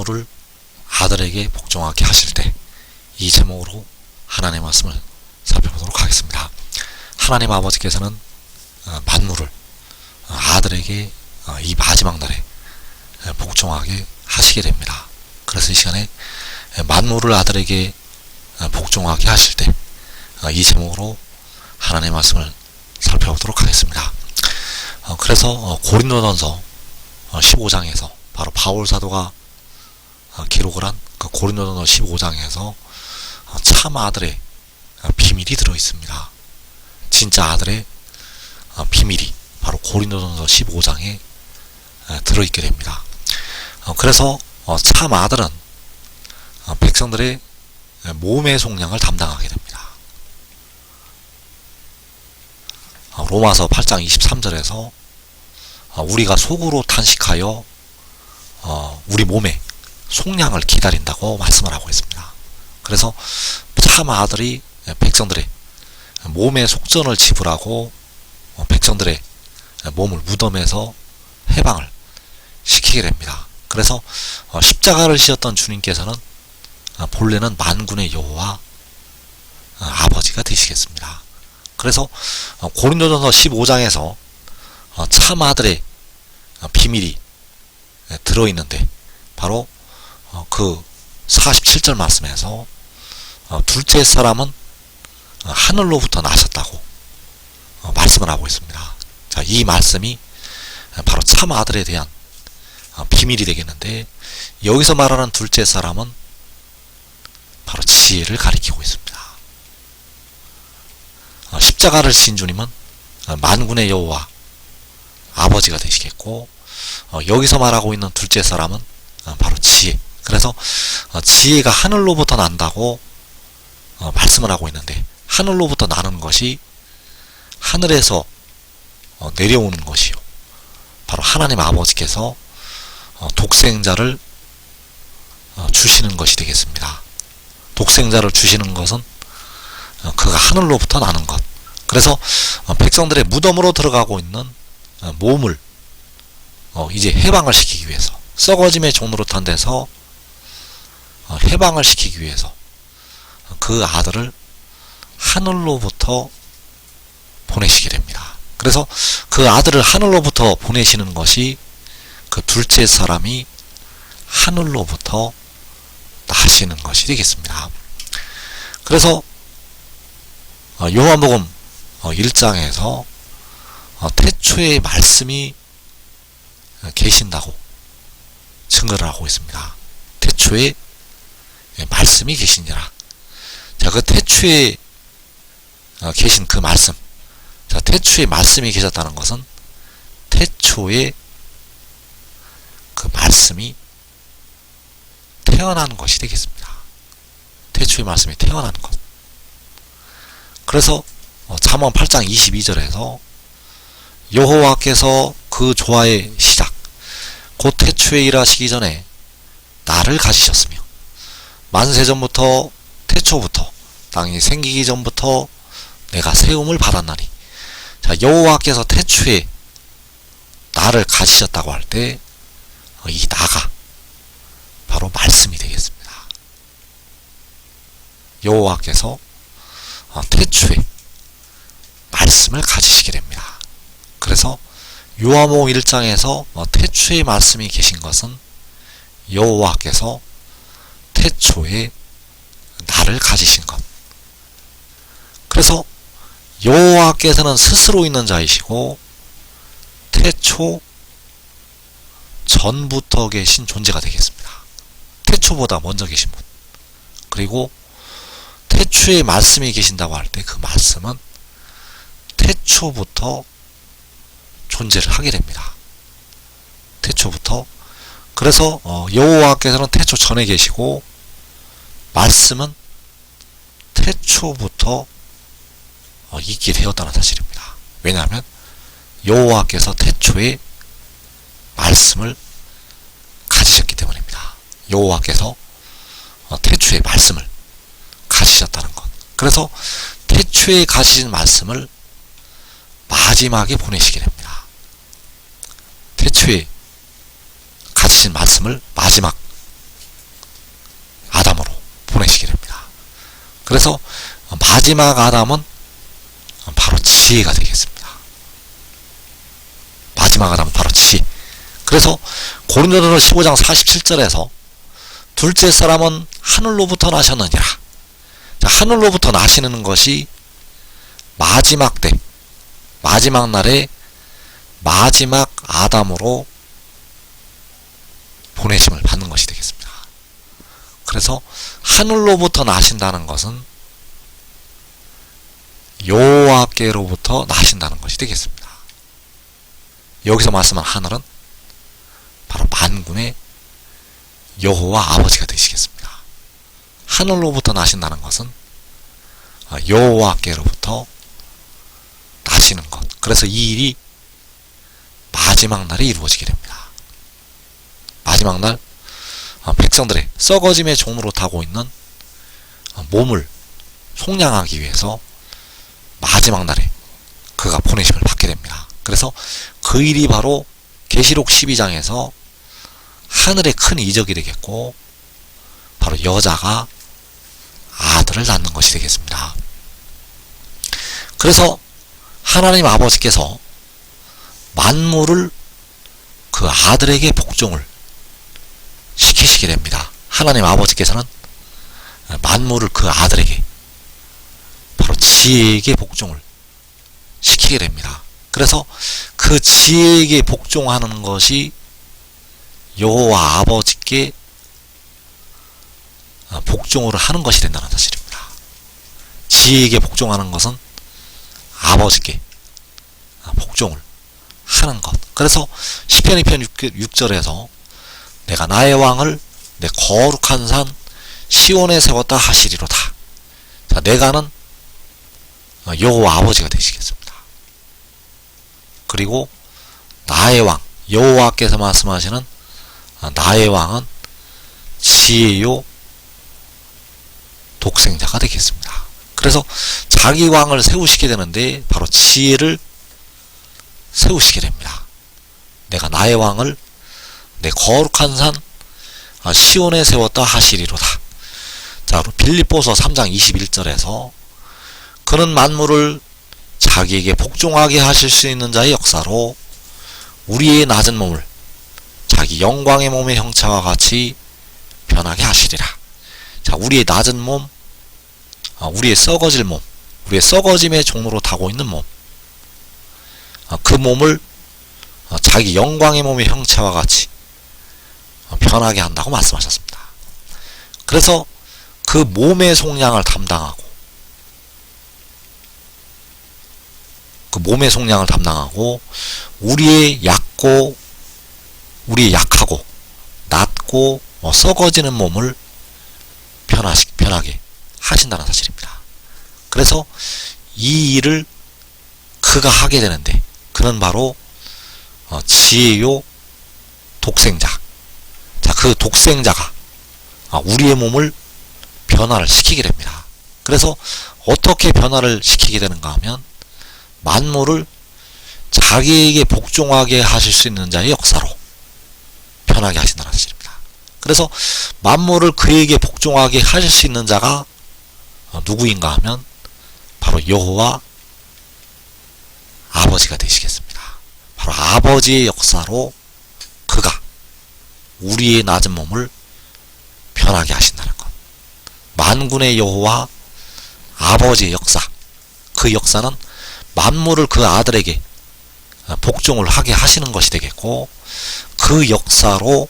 만물을 아들에게 복종하게 하실 때, 이 제목으로 하나님의 말씀을 살펴보도록 하겠습니다. 하나님 아버지께서는 만물을 아들에게 이 마지막 날에 복종하게 하시게 됩니다. 그래서 이 시간에 만물을 아들에게 복종하게 하실 때, 이 제목으로 하나님의 말씀을 살펴보도록 하겠습니다. 그래서 고린도전서 15장에서 바로 바울 사도가 기록을 한 그 고린도전서 15장에서 참 아들의 비밀이 들어 있습니다. 진짜 아들의 비밀이 바로 고린도전서 15장에 들어있게 됩니다. 그래서 참 아들은 백성들의 몸의 속량을 담당하게 됩니다. 로마서 8장 23절에서 우리가 속으로 탄식하여 우리 몸의 속량을 기다린다고 말씀을 하고 있습니다. 그래서 참 아들이 백성들의 몸의 속전을 지불하고 백성들의 몸을 무덤에서 해방을 시키게 됩니다. 그래서 십자가를 지었던 주님께서는 본래는 만군의 여호와 아버지가 되시겠습니다. 그래서 고린도전서 15장에서 참 아들의 비밀이 들어있는데, 바로 그 47절 말씀에서 둘째 사람은 하늘로부터 나셨다고 말씀을 하고 있습니다. 자, 이 말씀이 바로 참 아들에 대한 비밀이 되겠는데, 여기서 말하는 둘째 사람은 바로 지혜를 가리키고 있습니다. 십자가를 지신 주님은 만군의 여호와 아버지가 되시겠고, 여기서 말하고 있는 둘째 사람은 바로 지혜. 그래서 지혜가 하늘로부터 난다고 말씀을 하고 있는데, 하늘로부터 나는 것이 하늘에서 내려오는 것이요, 바로 하나님 아버지께서 독생자를 주시는 것이 되겠습니다. 독생자를 주시는 것은 그가 하늘로부터 나는 것. 그래서 백성들의 무덤으로 들어가고 있는 몸을 이제 해방을 시키기 위해서, 썩어짐의 종노릇한 데서 해방을 시키기 위해서 그 아들을 하늘로부터 보내시게 됩니다. 그래서 그 아들을 하늘로부터 보내시는 것이 그 둘째 사람이 하늘로부터 나시는 것이 되겠습니다. 그래서 요한복음 1장에서 태초에 말씀이 계신다고 증거를 하고 있습니다. 태초에 말씀이 계시니라. 자, 그 태초에 계신 그 말씀. 자, 태초에 말씀이 계셨다는 것은 태초에 그 말씀이 태어난 것이 되겠습니다. 태초에 말씀이 태어난 것. 그래서 잠언 8장 22절에서 여호와께서 그 조화의 시작, 곧 태초에 일하시기 전에 나를 가지셨으며 만세전부터 태초부터 땅이 생기기 전부터 내가 세움을 받았나니. 자, 여호와께서 태초에 나를 가지셨다고 할 때 이 나가 바로 말씀이 되겠습니다. 여호와께서 태초에 말씀을 가지시게 됩니다. 그래서 요한복음 1장에서 태초에 말씀이 계신 것은 여호와께서 태초에 나를 가지신 것. 그래서 여호와께서는 스스로 있는 자이시고 태초 전부터 계신 존재가 되겠습니다. 태초보다 먼저 계신 분. 그리고 태초에 말씀이 계신다고 할 때 그 말씀은 태초부터 존재를 하게 됩니다. 태초부터. 그래서 여호와께서는 태초 전에 계시고 말씀은 태초부터 있게 되었다는 사실입니다. 왜냐하면 여호와께서 태초에 말씀을 가지셨기 때문입니다. 여호와께서 태초에 말씀을 가지셨다는 것. 그래서 태초에 가지신 말씀을 마지막에 보내시게 됩니다. 태초에 가지신 말씀을 마지막 그래서 마지막 아담은 바로 지혜가 되겠습니다. 마지막 아담은 바로 지혜. 그래서 고린도전서 15장 47절에서 둘째 사람은 하늘로부터 나셨느니라. 자, 하늘로부터 나시는 것이 마지막 때, 마지막 날에 마지막 아담으로 보내심을 받는 것이 되겠습니다. 그래서 하늘로부터 나신다는 것은 여호와께로부터 나신다는 것이 되겠습니다. 여기서 말씀한 하늘은 바로 만군의 여호와 아버지가 되시겠습니다. 하늘로부터 나신다는 것은 여호와께로부터 나시는 것. 그래서 이 일이 마지막 날에 이루어지게 됩니다. 마지막 날 백성들의 썩어짐의 종로로 타고 있는 몸을 속량하기 위해서 마지막 날에 그가 보내심을 받게 됩니다. 그래서 그 일이 바로 계시록 12장에서 하늘의 큰 이적이 되겠고 바로 여자가 아들을 낳는 것이 되겠습니다. 그래서 하나님 아버지께서 만물을 그 아들에게 복종을 시키시게 됩니다. 하나님 아버지께서는 만물을 그 아들에게 바로 지혜에게 복종을 시키게 됩니다. 그래서 그 지혜에게 복종하는 것이 여호와 아버지께 복종을 하는 것이 된다는 사실입니다. 지혜에게 복종하는 것은 아버지께 복종을 하는 것. 그래서 시편 2편 6절에서 내가 나의 왕을 내 거룩한 산 시온에 세웠다 하시리로다. 자, 내가는 여호와 아버지가 되시겠습니다. 그리고 나의 왕, 여호와께서 말씀하시는 나의 왕은 지혜요 독생자가 되겠습니다. 그래서 자기 왕을 세우시게 되는데 바로 지혜를 세우시게 됩니다. 내가 나의 왕을 내 거룩한 산 시온에 세웠다 하시리로다. 자, 빌립보서 3장 21절에서 그는 만물을 자기에게 복종하게 하실 수 있는 자의 역사로 우리의 낮은 몸을 자기 영광의 몸의 형체와 같이 변하게 하시리라. 자, 우리의 낮은 몸, 우리의 썩어질 몸, 우리의 썩어짐의 종로로 타고 있는 몸, 그 몸을 자기 영광의 몸의 형체와 같이 변하게 한다고 말씀하셨습니다. 그래서 그 몸의 속량을 담당하고 우리의 약하고 낮고 썩어지는 몸을 변하게 하신다는 사실입니다. 그래서 이 일을 그가 하게 되는데 그는 바로 지혜요 독생자. 자, 그 독생자가 우리의 몸을 변화를 시키게 됩니다. 그래서 어떻게 변화를 시키게 되는가 하면 만물을 자기에게 복종하게 하실 수 있는 자의 역사로 변하게 하신다는 사실입니다. 그래서 만물을 그에게 복종하게 하실 수 있는 자가 누구인가 하면 바로 여호와 아버지가 되시겠습니다. 바로 아버지의 역사로 그가 우리의 낮은 몸을 변하게 하신다는 것. 만군의 여호와 아버지의 역사, 그 역사는 만물을 그 아들에게 복종을 하게 하시는 것이 되겠고, 그 역사로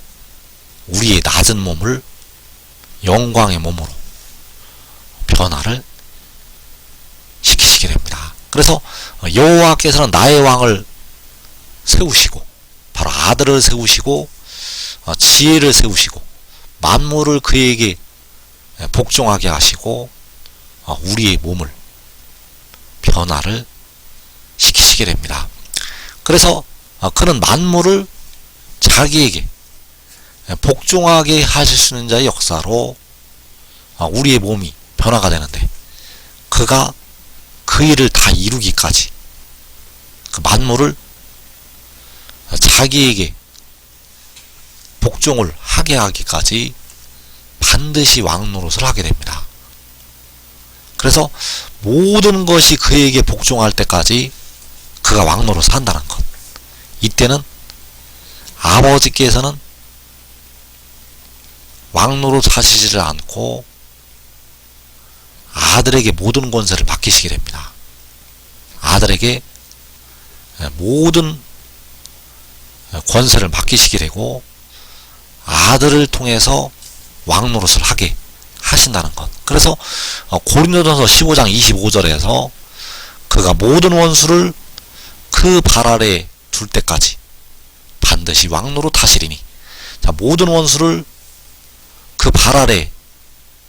우리의 낮은 몸을 영광의 몸으로 변화를 시키시게 됩니다. 그래서 여호와께서는 나의 왕을 세우시고 바로 아들을 세우시고 지혜를 세우시고 만물을 그에게 복종하게 하시고 우리의 몸을 변화를 시키시게 됩니다. 그래서 그는 만물을 자기에게 복종하게 하실 수 있는 자의 역사로 우리의 몸이 변화가 되는데, 그가 그 일을 다 이루기까지 그 만물을 자기에게 복종을 하게 하기까지 반드시 왕 노릇을 하게 됩니다. 그래서 모든 것이 그에게 복종할 때까지 그가 왕노로 산다는 것. 이때는 아버지께서는 왕노로 사시지를 않고 아들에게 모든 권세를 맡기시게 됩니다. 아들에게 모든 권세를 맡기시게 되고 아들을 통해서 왕노릇을 하게 하신다는 것. 그래서 고린도전서 15장 25절에서 그가 모든 원수를 그 발 아래 둘 때까지 반드시 왕노릇 하시리니. 자, 모든 원수를 그 발 아래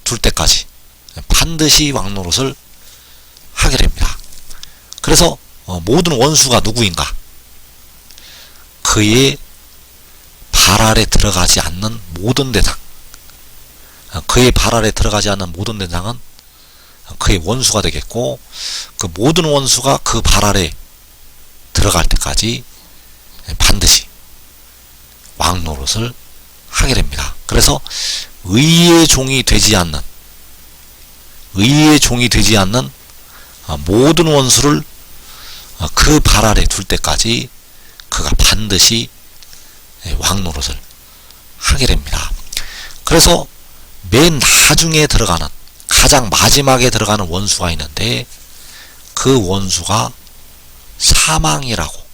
둘 때까지 반드시 왕노릇을 하게 됩니다. 그래서 모든 원수가 누구인가? 그의 발 아래 들어가지 않는 모든 대상. 그의 발 아래 들어가지 않는 모든 대상은 그의 원수가 되겠고, 그 모든 원수가 그 발 아래 들어갈 때까지 반드시 왕노릇을 하게 됩니다. 그래서 의의 종이 되지 않는 모든 원수를 그 발 아래 둘 때까지 그가 반드시 왕노릇을 하게 됩니다. 그래서 맨 나중에 들어가는, 가장 마지막에 들어가는 원수가 있는데 그 원수가 사망이라고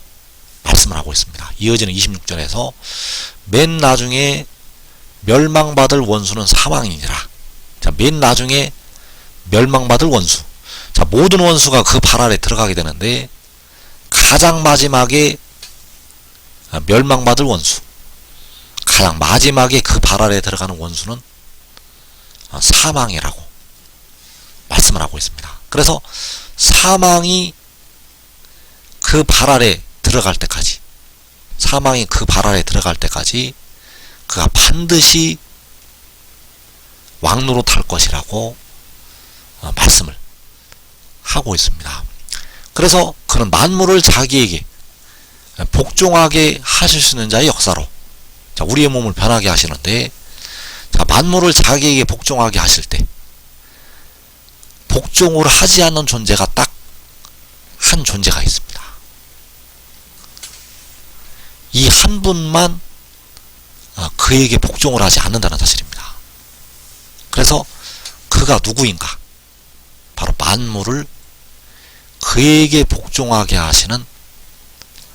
말씀을 하고 있습니다. 이어지는 26절에서 맨 나중에 멸망받을 원수는 사망이니라. 자, 맨 나중에 멸망받을 원수. 자, 모든 원수가 그 발 아래 들어가게 되는데 가장 마지막에 멸망받을 원수, 가장 마지막에 그 발 아래 들어가는 원수는 사망이라고 말씀을 하고 있습니다. 그래서 사망이 그 발 아래 들어갈 때까지, 그가 반드시 왕노릇 할 것이라고 말씀을 하고 있습니다. 그래서 그는 만물을 자기에게 복종하게 하실 수 있는 자의 역사로, 자, 우리의 몸을 변하게 하시는데, 자, 만물을 자기에게 복종하게 하실 때 복종을 하지 않는 존재가 딱 한 존재가 있습니다. 이 한 분만 그에게 복종을 하지 않는다는 사실입니다. 그래서 그가 누구인가? 바로 만물을 그에게 복종하게 하시는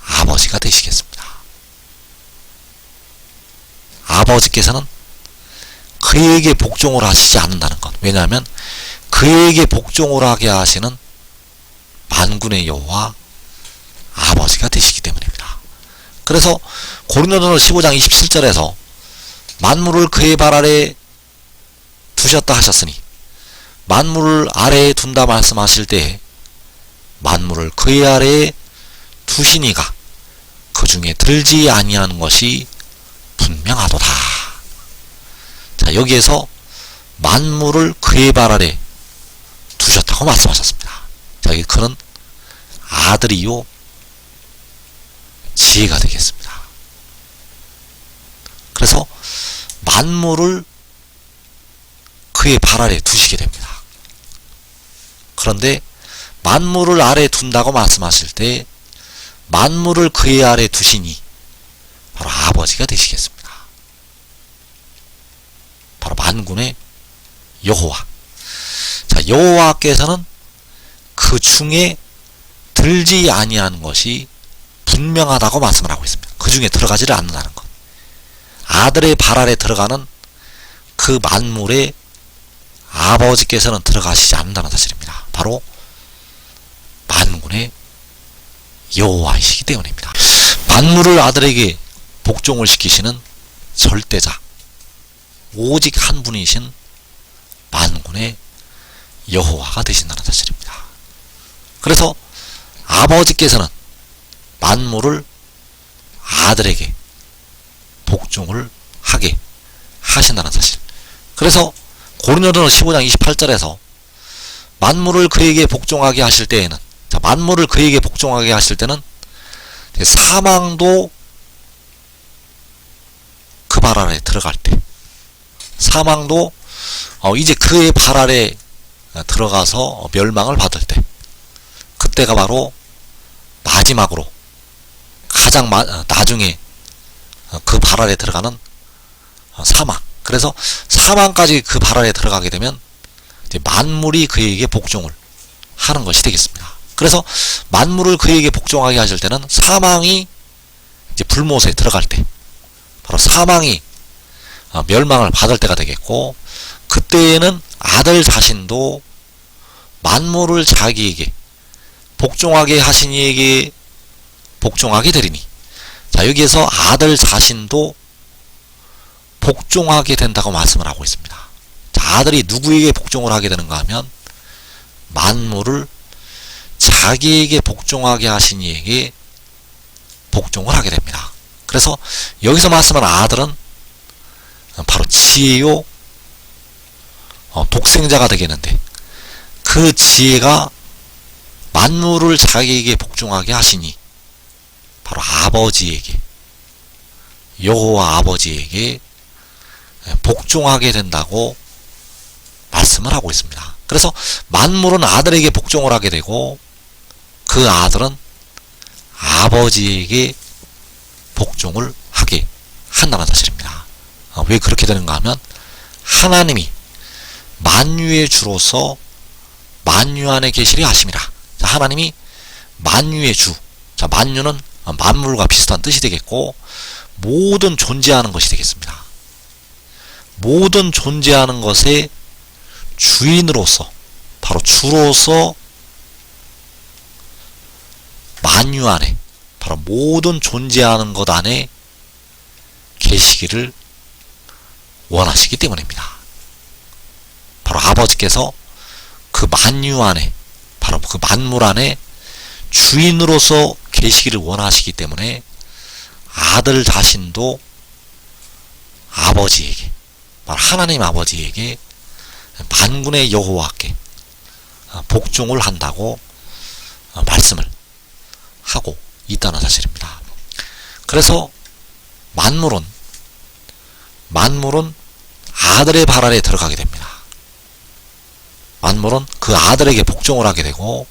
아버지가 되시겠습니다. 아버지께서는 그에게 복종을 하시지 않는다는 것. 왜냐하면 그에게 복종을 하게 하시는 만군의 여호와 아버지가 되시기 때문입니다. 그래서 고린도전서 15장 27절에서 만물을 그의 발 아래 두셨다 하셨으니, 만물을 아래에 둔다 말씀하실 때 만물을 그의 아래에 두시니가 그 중에 들지 아니하는 것이 분명하도다. 자, 여기에서 만물을 그의 발 아래 두셨다고 말씀하셨습니다. 자, 여기 그는 아들이요 지혜가 되겠습니다. 그래서 만물을 그의 발 아래 두시게 됩니다. 그런데 만물을 아래 둔다고 말씀하실 때 만물을 그의 아래 두시니 바로 아버지가 되시겠습니다. 바로 만군의 여호와. 자, 여호와께서는 그 중에 들지 아니하는 것이 분명하다고 말씀을 하고 있습니다. 그 중에 들어가지를 않는다는 것. 아들의 발 아래 들어가는 그 만물에 아버지께서는 들어가시지 않는다는 사실입니다. 바로 만군의 여호와이시기 때문입니다. 만물을 아들에게 복종을 시키시는 절대자, 오직 한 분이신 만군의 여호와가 되신다는 사실입니다. 그래서 아버지께서는 만물을 아들에게 복종을 하게 하신다는 사실. 그래서 고린도전서 15장 28절에서 만물을 그에게 복종하게 하실 때에는, 자, 만물을 그에게 복종하게 하실 때는 사망도 그 발 아래 들어갈 때, 사망도 이제 그의 발 아래 들어가서 멸망을 받을 때, 그때가 바로 마지막으로 가장 나중에 그 발 아래 들어가는 사망. 그래서 사망까지 그 발 아래 들어가게 되면 이제 만물이 그에게 복종을 하는 것이 되겠습니다. 그래서 만물을 그에게 복종하게 하실 때는 사망이 이제 불못에 들어갈 때, 바로 사망이 멸망을 받을 때가 되겠고, 그때에는 아들 자신도 만물을 자기에게 복종하게 하신 이에게 복종하게 되리니, 자, 여기에서 아들 자신도 복종하게 된다고 말씀을 하고 있습니다. 자, 아들이 누구에게 복종을 하게 되는가 하면 만물을 자기에게 복종하게 하신 이에게 복종을 하게 됩니다. 그래서 여기서 말씀하는 아들은 바로 지혜요 독생자가 되겠는데, 그 지혜가 만물을 자기에게 복종하게 하시니 바로 아버지에게, 여호와 아버지에게 복종하게 된다고 말씀을 하고 있습니다. 그래서 만물은 아들에게 복종을 하게 되고, 그 아들은 아버지에게 복종을 하게 한다는 사실입니다. 왜 그렇게 되는가 하면 하나님이 만유의 주로서 만유 안에 계시리 하심이라. 자, 하나님이 만유의 주. 자, 만유는 만물과 비슷한 뜻이 되겠고, 모든 존재하는 것이 되겠습니다. 모든 존재하는 것의 주인으로서, 바로 주로서 만유 안에, 바로 모든 존재하는 것 안에 계시기를 원하시기 때문입니다. 바로 아버지께서 그 만유 안에, 바로 그 만물 안에 주인으로서 계시기를 원하시기 때문에 아들 자신도 아버지에게, 바로 하나님 아버지에게, 만군의 여호와께 복종을 한다고 말씀을 하고 있다는 사실입니다. 그래서 만물은 아들의 발 아래 들어가게 됩니다. 만물은 그 아들에게 복종을 하게 되고,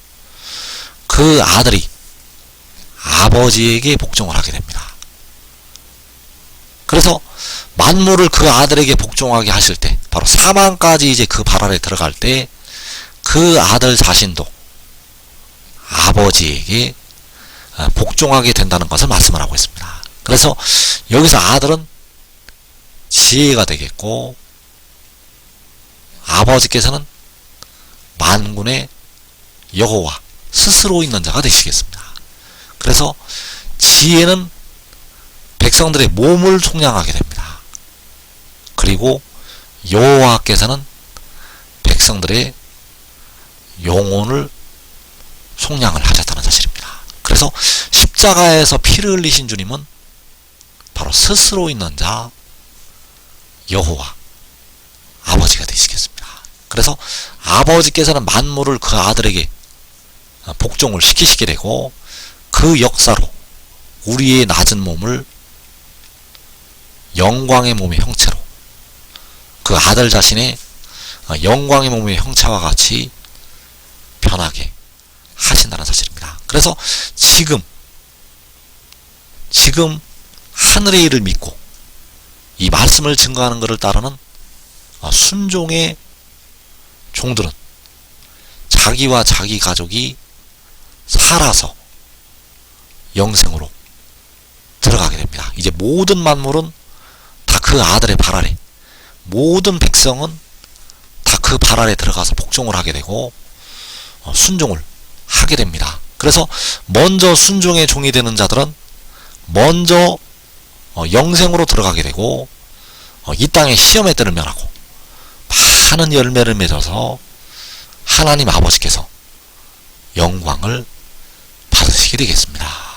그 아들이 아버지에게 복종을 하게 됩니다. 그래서 만물을 그 아들에게 복종하게 하실 때, 바로 사망까지 이제 그 발 아래 들어갈 때, 그 아들 자신도 아버지에게 복종하게 된다는 것을 말씀을 하고 있습니다. 그래서 여기서 아들은 지혜가 되겠고, 아버지께서는 만군의 여호와 스스로 있는 자가 되시겠습니다. 그래서 지혜는 백성들의 몸을 속량하게 됩니다. 그리고 여호와께서는 백성들의 영혼을 속량을 하셨다는 사실입니다. 그래서 십자가에서 피를 흘리신 주님은 바로 스스로 있는 자 여호와 아버지가 되시겠습니다. 그래서 아버지께서는 만물을 그 아들에게 복종을 시키시게 되고, 그 역사로 우리의 낮은 몸을 영광의 몸의 형체로, 그 아들 자신의 영광의 몸의 형체와 같이 변하게 하신다는 사실입니다. 그래서 지금 하늘의 일을 믿고 이 말씀을 증거하는 것을 따르는 순종의 종들은 자기와 자기 가족이 살아서 영생으로 들어가게 됩니다. 이제 모든 만물은 다 그 아들의 발 아래, 모든 백성은 다 그 발 아래 들어가서 복종을 하게 되고 순종을 하게 됩니다. 그래서 먼저 순종의 종이 되는 자들은 먼저 영생으로 들어가게 되고, 이 땅의 시험의 때를 면하고 많은 열매를 맺어서 하나님 아버지께서 영광을 받으시게 되겠습니다.